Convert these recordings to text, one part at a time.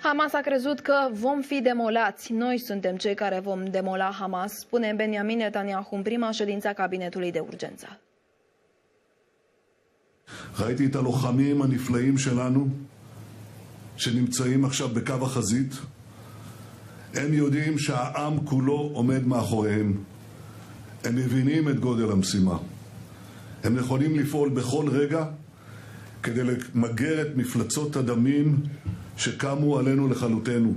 Hamas a crezut că vom fi demolați. Noi suntem cei care vom demola Hamas, spune Benjamin Netanyahu în prima ședință a cabinetului de urgență. ראיתי את הלוחמים הנפלאים שלנו שנמצאים עכשיו בקו החזית. הם יודעים שהעם כולו עומד מאחוריהם. הם מבינים את גודל המשימה. הם יכולים לפעול בכל רגע כדי למגר את מפלצות הדמים שקמו עלינו לכלותנו.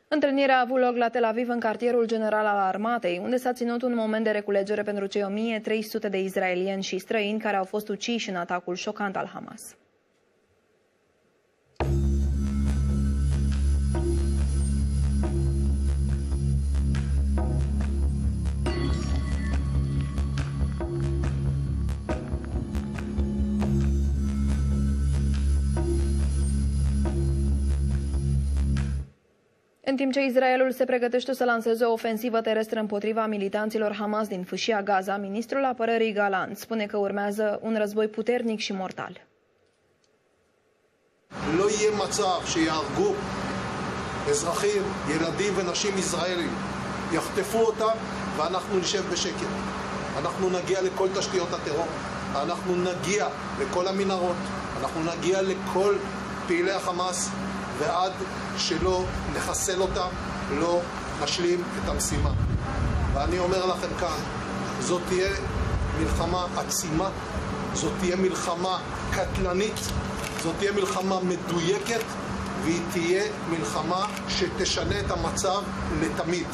Întâlnirea a avut loc la Tel Aviv, în cartierul general al armatei, unde s-a ținut un moment de reculegere pentru cei 1300 de israelieni și străini care au fost uciși în atacul șocant al Hamas. În timp ce Israelul se pregătește să lanseze o ofensivă terestră împotriva militanților Hamas din Fâșia Gaza, ministrul apărării Galant spune că urmează un război puternic și mortal. לא יהיה מצב שיהרגו אזרחים, ילדים ונשים ישראלים, יחטפו אותם ואנחנו נשב בשקט. אנחנו נגיע לכל תשתיות הטרור, אנחנו נגיע לכל המנהרות, אנחנו נגיע לכל פעילי החמאס, ועד שלא נחסל אותם, לא נשלים את המשימה. ואני אומר לכם כאן, זאת תהיה מלחמה עצימה, זאת תהיה מלחמה קטלנית, זאת תהיה מלחמה מדויקת, והיא תהיה מלחמה שתשנה את המצב לתמיד.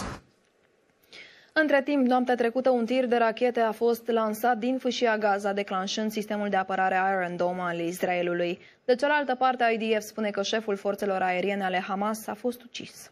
Între timp, noaptea trecută, un tir de rachete a fost lansat din Fâșia Gaza, declanșând sistemul de apărare Iron Dome al Israelului. De cealaltă parte, IDF spune că șeful forțelor aeriene ale Hamas a fost ucis.